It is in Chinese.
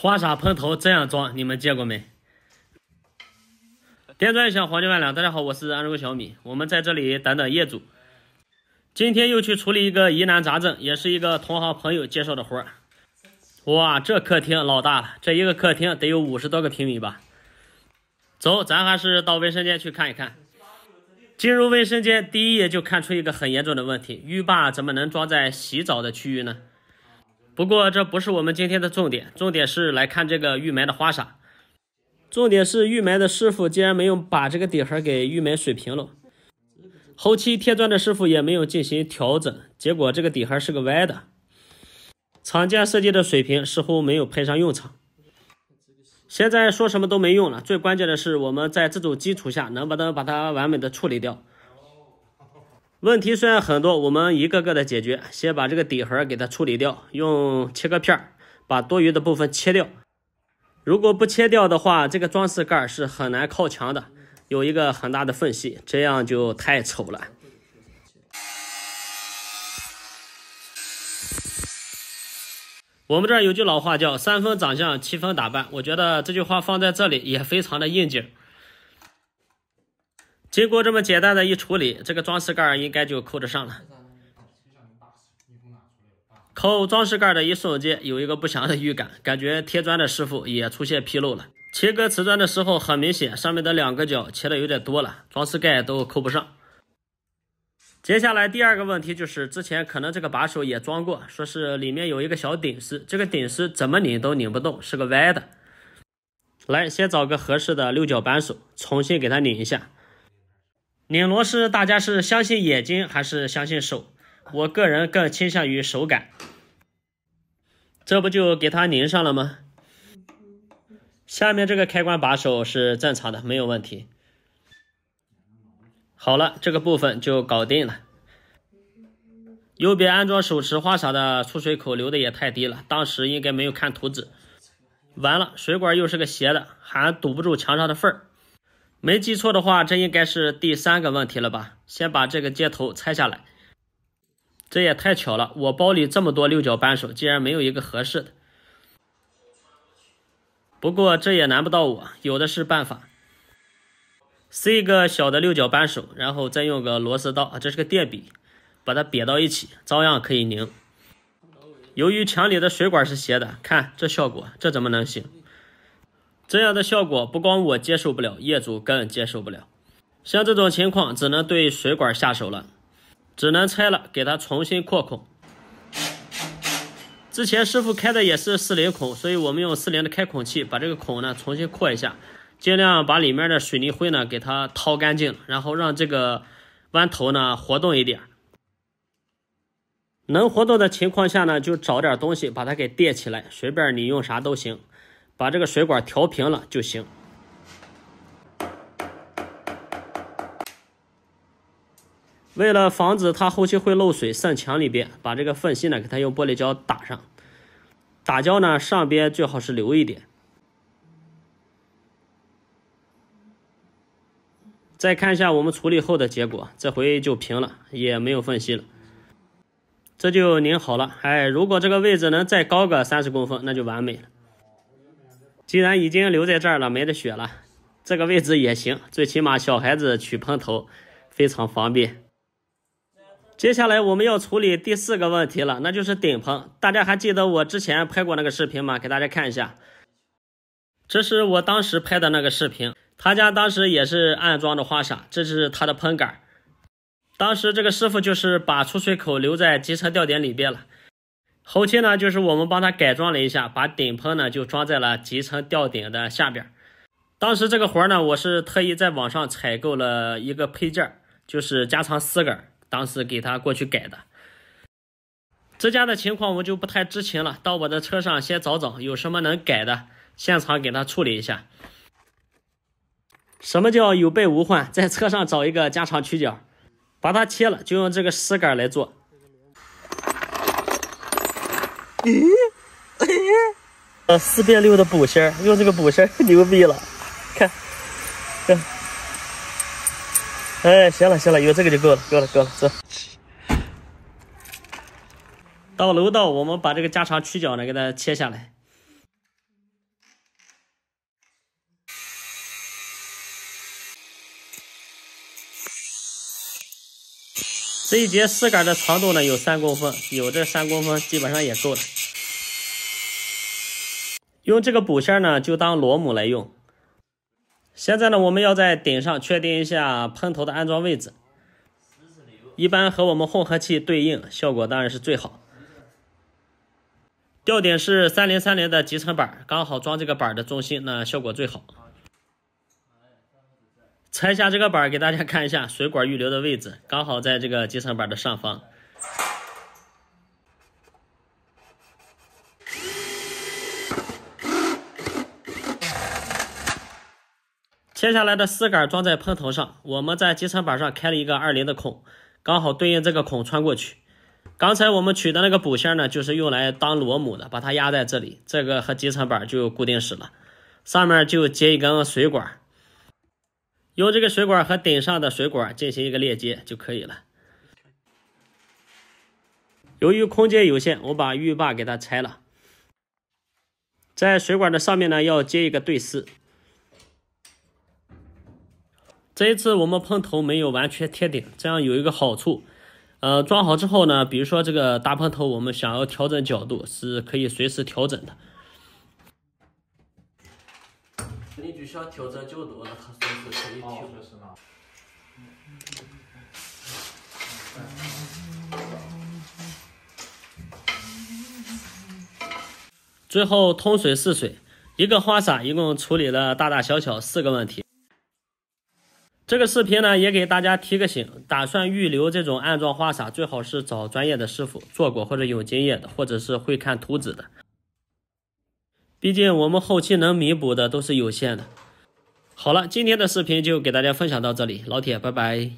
花洒喷头这样装，你们见过没？电钻一响，黄金万两。大家好，我是安州小米，我们在这里等等业主。今天又去处理一个疑难杂症，也是一个同行朋友介绍的活儿。哇，这客厅老大了，这一个客厅得有50多个平米吧。走，咱还是到卫生间去看一看。进入卫生间，第一眼就看出一个很严重的问题：浴霸怎么能装在洗澡的区域呢？不过这不是我们今天的重点，重点是来看这个预埋的花洒。重点是预埋的师傅竟然没有把这个底盒给预埋水平了，后期贴砖的师傅也没有进行调整，结果这个底盒是个歪的。厂家设计的水平似乎没有派上用场。现在说什么都没用了，最关键的是我们在这种基础下能不能把它完美的处理掉。问题虽然很多，我们一个个的解决。先把这个底盒给它处理掉，用切割片把多余的部分切掉。如果不切掉的话，这个装饰盖是很难靠墙的，有一个很大的缝隙，这样就太丑了。我们这儿有句老话叫3分长相7分打扮，我觉得这句话放在这里也非常的应景。经过这么简单的一处理，这个装饰盖应该就扣得上了。扣装饰盖的一瞬间，有一个不祥的预感，感觉贴砖的师傅也出现纰漏了。切割瓷砖的时候很明显，上面的2个角切的有点多了，装饰盖都扣不上。接下来第二个问题就是之前可能这个把手也装过，说是里面有一个小顶丝，这个顶丝怎么拧都拧不动，是个歪的。来，先找个合适的6角扳手，重新给它拧一下。拧螺丝大家是相信眼睛还是相信手？我个人更倾向于手感。这不就给它拧上了吗？下面这个开关把手是正常的，没有问题。好了，这个部分就搞定了。右边安装手持花洒的出水口留的也太低了，当时应该没有看图纸。完了，水管又是个斜的，还堵不住墙上的缝儿。没记错的话，这应该是第3个问题了吧？先把这个接头拆下来。这也太巧了，我包里这么多6角扳手，竟然没有一个合适的。不过这也难不到我，有的是办法。塞一个小的6角扳手，然后再用个螺丝刀，这是个电笔，把它瘪到一起，照样可以拧。由于墙里的水管是斜的，看这效果，这怎么能行？这样的效果不光我接受不了，业主更接受不了。像这种情况只能对水管下手了，只能拆了，给它重新扩孔。之前师傅开的也是40孔，所以我们用40的开孔器把这个孔呢重新扩一下，尽量把里面的水泥灰呢给它掏干净，然后让这个弯头呢活动一点。能活动的情况下呢，就找点东西把它给垫起来，随便你用啥都行，把这个水管调平了就行。为了防止它后期会漏水渗墙里边，把这个缝隙呢给它用玻璃胶打上。打胶呢上边最好是留一点。再看一下我们处理后的结果，这回就平了，也没有缝隙了。这就拧好了。如果这个位置能再高个30公分，那就完美了。既然已经留在这儿了，没得选了，这个位置也行，最起码小孩子取喷头非常方便。接下来我们要处理第4个问题了，那就是顶棚。大家还记得我之前拍过那个视频吗？给大家看一下，这是我当时拍的那个视频。他家当时也是安装的花洒，这是他的喷杆。当时这个师傅就是把出水口留在集成吊顶里边了，后期呢就是我们帮他改装了一下，把顶棚呢就装在了集成吊顶的下边。当时这个活呢，我是特意在网上采购了一个配件，就是加长丝杆，当时给他过去改的。这家的情况我就不太知情了，到我的车上先找找有什么能改的，现场给他处理一下。什么叫有备无患？在车上找一个加长曲角，把它切了，就用这个丝杆来做。4变6的补芯，用这个补芯牛逼了，看，行了，有这个就够了，走。到楼道，我们把这个加长曲角呢给它切下来。这一节丝杆的长度呢有3公分，有这3公分基本上也够了。用这个补线呢就当螺母来用。现在呢我们要在顶上确定一下喷头的安装位置，一般和我们混合器对应，效果当然是最好。吊顶是3030的集成板，刚好装这个板的中心，那效果最好。拆下这个板给大家看一下水管预留的位置，刚好在这个集成板的上方。切下来的丝杆装在喷头上，我们在集成板上开了一个20的孔，刚好对应这个孔穿过去。刚才我们取的那个补线呢，就是用来当螺母的，把它压在这里，这个和集成板就固定死了。上面就接一根水管，用这个水管和顶上的水管进行一个链接就可以了。由于空间有限，我把浴霸给它拆了，在水管的上面呢要接一个对丝。这一次我们喷头没有完全贴顶，这样有一个好处，装好之后呢，比如说这个大喷头我们想要调整角度是可以随时调整的。你只需要调整角度，它随时可以调。最后通水试水，一个花洒一共处理了大大小小4个问题。这个视频呢也给大家提个醒，打算预留这种安装花洒，最好是找专业的师傅做过或者有经验的，或者是会看图纸的。毕竟我们后期能弥补的都是有限的。好了，今天的视频就给大家分享到这里，老铁拜拜。